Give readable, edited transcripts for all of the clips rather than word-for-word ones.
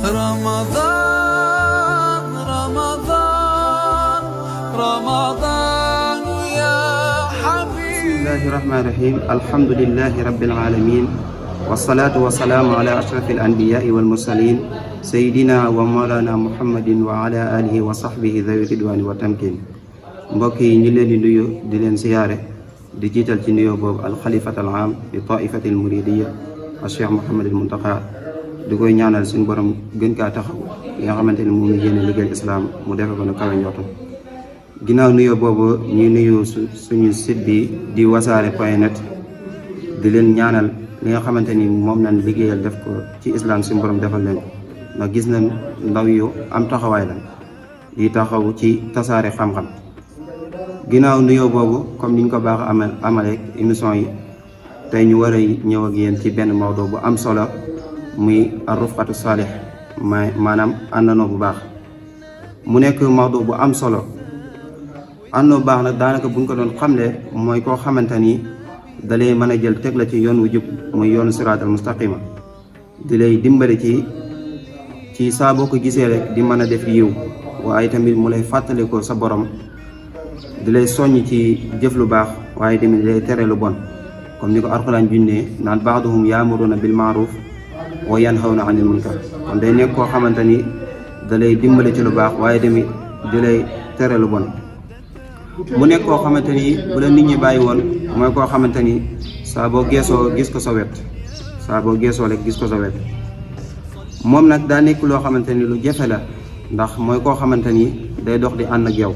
رمضان رمضان رمضان يا حبيب. بسم الله الرحمن الرحيم. الحمد لله رب العالمين والصلاة والسلام على أشرف الأنبياء والمرسلين سيدنا ومولانا محمد وعلى آله وصحبه ذوي الرضوان والتمكين. mbokk yi ñu leen di nuyu di leen siyaare di jiital ci nuyoo boobu alxalifat al aam di taifati al muridiya al cheikh Mouhamadul Muntaqa di koy ñaanal suñu borom gën kaa taxaw li nga xamante ni moom la yéene liggéey islaam mu defe ko nu kawe njortam. ginnaaw nuyoo boobu ñuy nuyu suñu site bi di wasaare.net di leen ñaanal li nga xamante ni moom lañ liggéeyal def ko ci islam suñu borom defal leen ko ndax gis nañ ndaw yu am taxawaay la di taxaw ci tasaare xam-xam. ginnaaw nuyoo boobu comme niñ ko baax amaleek émission yi tey ñu war a ñëw ak yéen ci benn mawdo bu am solo muy ar-rufqatu saalih maanaam àndandoo bu baax. mu nekk mawdo bu am solo. àndandoo bu baax nag daanaka buñ ko doon xamle mooy koo xamante ni da lay mën a jël teg la ci yoon wu jub muy yoonu siraatal mustaqima di lay dimbali ci saa boo ko gisee rek di mën a def yiw waaye tamit mu lay fàttali ko sa borom di lay soññ ci jëf lu baax waaye tamit di lay tere lu bon comme ni ko alxuraan junnee naan baaduhum yaamuruna bil maaruf wa yanhawna anil munkar kon day nekk koo xamante ni da lay dimbali ci lu baax waaye tamit di lay tere lu bon. mu nekk koo xamante ni bu la nit ñi bàyyi woon mooy koo xamante ni saa boo geesoo gis ko sa wet saa boo geesoo rek gis ko sa wet. moom nag daa nekk loo xamante ni lu jafe la ndax mooy koo xamante ni day dox di ànd ak yow.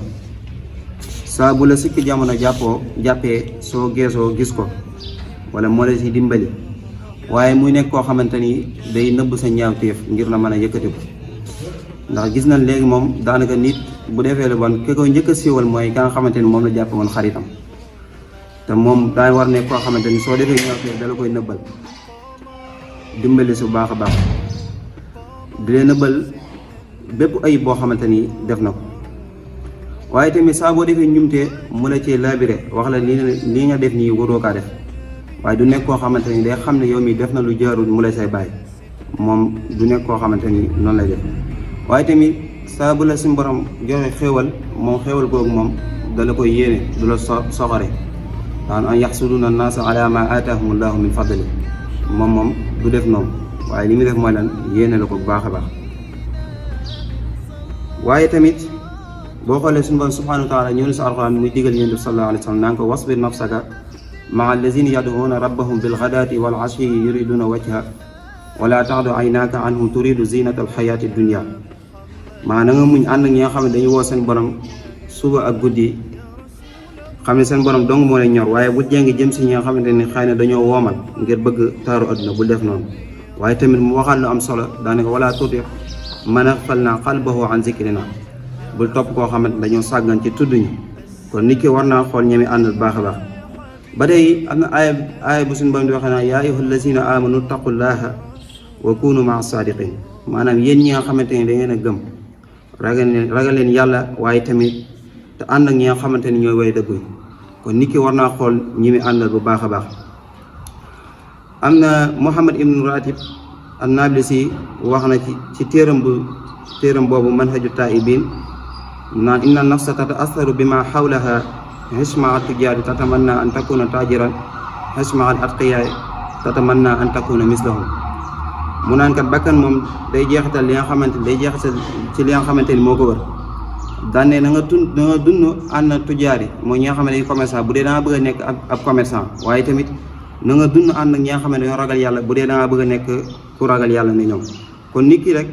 saa bu la sikki jamono jàppee soo geesoo gis ko wala moo la si dimbali waaye muy nekk koo xamante ni day nëbb sa ñaawteef ngir na mën a yëkkati ko ndax gis nañ léegi moom daanaka nit bu defee lu bon ki ko njëkk a siiwal mooy ka nga xamante ni moom la jàppe woon xaritam te moom daa war nekk koo xamante ni soo defee ñaawteef dala koy nëbbal dimbali su baax a baax di leen nëbbal bépp ayib boo xamante ni def na ko. waaye tamit saa boo defee njumte mu la cee laabire wax la lii nga def nii waroo kaa def waaye du nekk koo xamante ni day xam ne yow mi def na lu jaarul mu la say bàyyi moom du nekk koo xamante ni noonu lay def. waaye tamit saa bu la suñu borom joxe xéewal moom xéewal googu moom dala koy yéene du la soxore daan an yaxsuduna naasa ala ma aataahumullahu min fadli moom du def noonu waaye li muy def mooy lan yéene la ko bu baax a baax. waaye tamit boo xoolee suñu borom subhanahu wa taala ñëw na si alquran muy digal yonent bi sallallahu alayhi wa sallam naan ko wasbir nafsaka maa allazina yad'uuna rabbahum bilghadaati wal ashyi yuriduna wajha wala ta'du aynaka anhum turidu zinata alxayaati dunya maa na nga muñ ànd ak ñi nga xam ne dañuy woo seen borom suba ak guddi xam ne seen borom dong moo leen ñor waaye bu jéngi jëm si ñi nga xamante ni xëy na dañoo woomal ngir bëgg taaru adduna bu def noonu. waaye tamit mu waxal lu am solo daanaka wala tuuti man aghfalna qalbahu an zikrina bul topp koo xamante dañoo sàggan ci tudd ñi kon nit ki war naa xool ñemi ànd bu baax a baax. ba tey am na aaya bu suñu borom di waxee naa yaa ayyuha allazina amanu taqullaha wa kunu maa saadiqin maanaam yéen ñi nga xamante ni da ngeen a gëm ragal leen yàlla waaye tamit te ànd ak ñi nga xamante ni ñooy way dëgguñ kon nit ki war naa xool ñi mi àndal bu baax a baax. am na Muhammad ibnu Ratib an-Nablisi wax na ci téeram boobu manhaju taibin naan inna nafsa tata'assaru bima xawlaha xisma al tujaari tatamanna an takuna tajiran xisma al atqiya tatamanna an takuna mislahum mu naan kat bakkan moom day jeexital li nga xamante ni ci li nga xamante ni moo ko wër daanne na nga dund ànd tujaar yi mooy ñi nga xamante ni commerçant bu dee da nga bëgg a nekk ab commerçant waaye tamit na nga dund ànd ak ñi nga xam ne dañoo ragal yàlla bu dee da nga bëgg a nekk ku ragal yàlla ni ñoom kon nit ki rek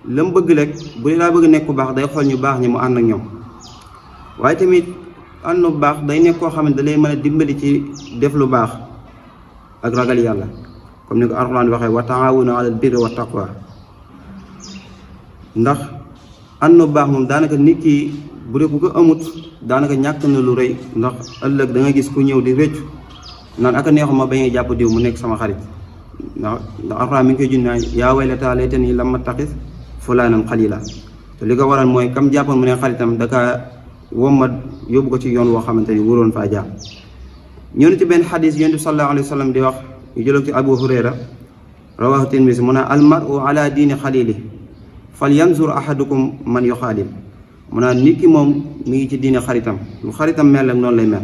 la mu bëgg rek bu dee daa bëgg nekk ku baax day xool ñu baax ñi mu ànd ak ñoom waaye tamit ànd bu baax day nekk koo xam ne da lay mën a dimbali ci def lu baax ak ragal yàlla comme ni ko alxuraan waxee wa taawunu alal birri wa taqwa ndax ànd bu baax moom daanaka nit ki bu dee bu ko amut daanaka ñàkk na lu rëy ndax ëllëg da nga gis ku ñëw di rëccu naan aka neexuma ba ngay jàpp diw mu nekk sama xarit ndax alxuraan mi ngi koy junnaa yaa waylataa laytanii lam attaxis fulaanan xalila te li ko waral mooy kam jàppoon mu ne xaritam daka wommat yóbbu ko ci yoon woo xamante ni waroon faa jaar. ñëw na ci benn xadis yonent bi sallallahu alayhi wa sallam di wax ñu jëloo ci Abu Hurayra rawahu Tirmisi mu ne almaru ala diini xalili fal yanzur ahadukum man yuxaalil mu naa nit ki moom mi ngi ci diine xaritam lu xaritam mel rek noonu lay mel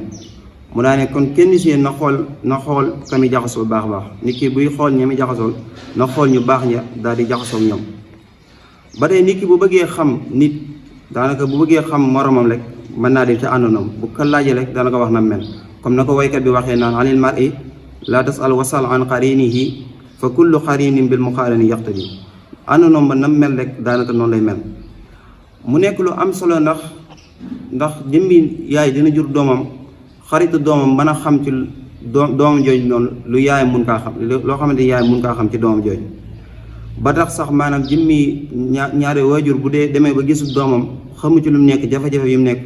mu naa ne kon kenn si yéen na xool ka mi jaxasoo baax a baax nit ki buy xool ña mi jaxasool na xool ñu baax ña daal di jaxasoo ñoom. ba tey nit ki bu bëggee xam nit daanaka bu bëggee xam moromam rek mën naa dem ca àndoonam bu ko laajee rek dana ko wax na mel comme na ko waykat bi waxee naan anil mar'i la tasal wasal an qarinihi fa kullu qarinin bil muqarani yaqtadi àndoonam ba nam mel rek daanaka noonu lay mel. mu nekk lu am solo ndax jëmmi yaay dina jur doomam xaritu doomam mën a xam ci doomam jooju noonu lu yaay mun kaa xam loo xamante ni yaay mun kaa xam ci doomam jooju. ba tax sax maanaam jëmmi ñaari waajur bu dee demee ba gisul doomam xamu ci lu mu nekk jafe-jafe yu mu nekk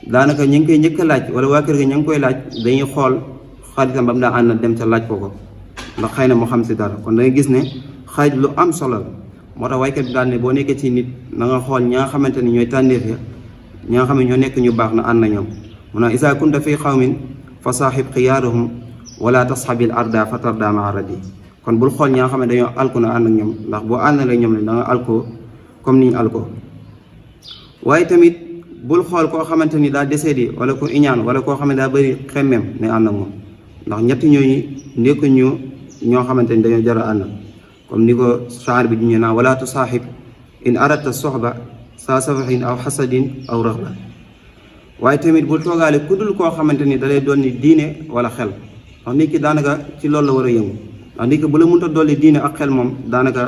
daanaka ñu ngi koy njëkk a laaj wala waa kër ga ñu ngi koy laaj dañuy xool xaritam ba mu daa ànd dem ca laaj ko ndax xëy na mu xam si dara kon da ngay gis ne xarit lu am solo la. moo tax waykat bi daal ne boo nekkee ci nit na nga xool ñaa xamante ni ñooy tànneef ya ñaa xam ne ñoo nekk ñu baax na ànd na ñoom mu naa isa kunta fi xawmin fa saaxib xiyaaruhum wala tasxabil arda fa tarda maa radi kon bul xool ñaa xam ne dañoo alko na ànd ak ñoom ndax boo ànd la ñoom ne da nga alko comme ni ñu alko waaye tamit bul xool koo xamante ni daa décédé wala ko iñaan wala koo xam ne daa bëri xemmeem ne ànd ak moom ndax ñetti ñooñu nekkuñu ñoo xamante ni dañoo jar a ànd comme ni ko shaar bi di ñu naan wala tusaaxib in aradta soxba saa safaxin aw xasadin aw raxba waaye tamit bul toogaale ku dul koo xamante ni dalay doon ni diine wala xel ndax nit ki daanaka ci loolu la war a yëngu ndax nit ki bu la mënta dolli diine ak xel moom daanaka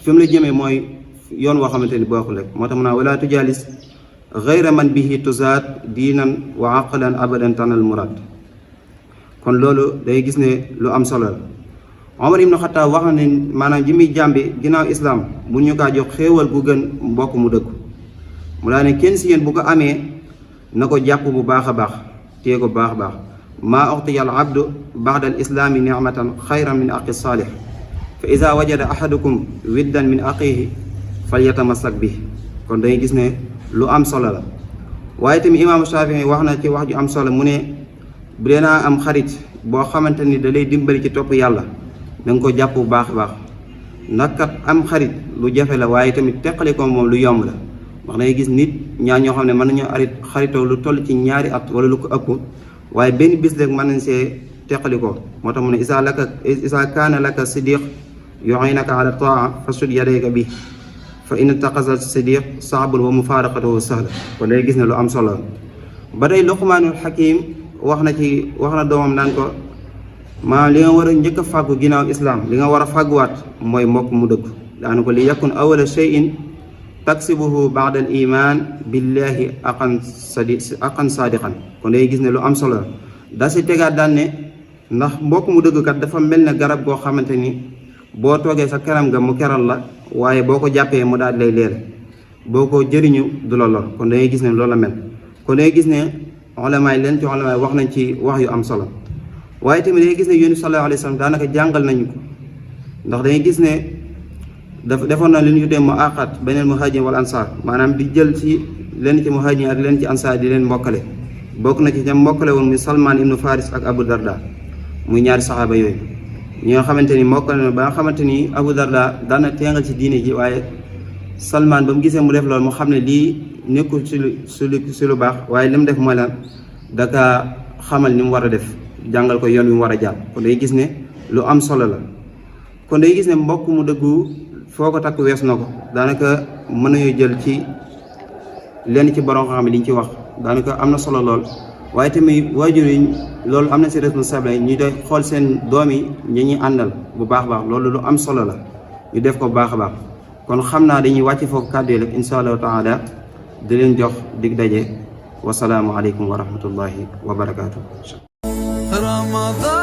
fi mu la jëmee mooy yoon woo xamante ni baaxul rek moo tax mu naa wala tujaalis gayra man bihi tuzaat diinan wa aqlan abadan tanal murad kon loolu day gis ne lu am solo la. Omar ibn Khattab wax na ne maanaam ji muy jàmbi ginnaaw islam bu ñu kaa jox xéewal gu gën mbokk mu dëkku mu daa ne kenn si yéen bu ko amee na ko jàpp bu baax a baax téye ko baax a baax maa uxtiya al abdu baxda al islaami nicmatan xayran min aqi saalih fa ida wajada ahadukum widdan min aqihi fal yatamasak bi kon dañuy gis ne lu am solo la. waaye tamit imaamu Shafii wax na ci wax ju am solo mu ne bu dee naa am xarit boo xamante ni da lay dimbali ci topp yàlla da nga ko jàpp bu baax a baax ndax kat am xarit lu jafe la waaye tamit teqali ko moom lu yomb la wax dangay gis nit ñaar ñoo xam ne mën nañoo xaritoo lu toll ci ñaari at wala lu ko ëpp waaye benn bis rek mën nañ see teqali ko moo tax mu ne isa kaana laka sidiq yu'inaka ala taa fasud yadayka bi fa in taqasa sidiq saabun wa mufaaraqatuhu sahla kon day gis ne lu am solo ba tey Luqmaanul Hakim wax na doomam naan ko maanaam li nga war a njëkk a fàggu ginnaaw islaam li nga war a fàgguwaat mooy mbokk mu dëgg daana ko li yakun awala shay'in taksibuhu ba'da al iman billahi aqan sadiqan kon day gis ne lu am solo da si tegaat daan ne ndax mbokk mu dëgg kat dafa mel ne garab goo xamante ni boo toogee sa kanam ga mu keral la waaye boo ko jàppee mu daal lay leer boo ko jëriñu du la lor kon dangay gis ne loolu la mel kon dangay gis ne ulamaay leen ci ulamaay wax nañ ci wax yu am solo waaye tamit dangay gis ne yónni sallallahu alayhi wa sallam daanaka jàngal nañu ko ndax dangay gis ne defoon na li ñu tuddee mu àqat beneen muhaajir wal ansaar maanaam di jël ci leen ci muhaajir ak leen ci ansaar di leen mbokkale bokk na ci ñam mbokkale woon muy Salman ibnu Faris ak Abu Darda muy ñaari saxaaba yooyu ñoo xamante ni mbokkale na ba nga xamante ni Abu Darda daana teengal ci diine ji waaye Salman ba mu gisee mu def loolu mu xam ne lii nekkul si lu baax waaye li mu def mooy lan daka xamal ni mu war a def jàngal ko yoon wi mu war a jaar kon day gis ne lu am solo la kon day gis ne mbokk mu dëggu foo ko takk wees na ko daanaka mën nañoo jël ci lenn ci borom xam ne liñ ci wax daanaka am na solo lool waaye tamit waajur yi loolu am na si responsable ñu def xool seen doom yi ñi ñuy àndal bu baax a baax loolu lu am solo la ñu def ko bu baax a baax kon xam naa dañuy wàcc foofu kàddu yi rek insha allahu taala di leen jox dig daje wasalaamu aleykum wa rahmatullahi wa barakaatu. Ramadan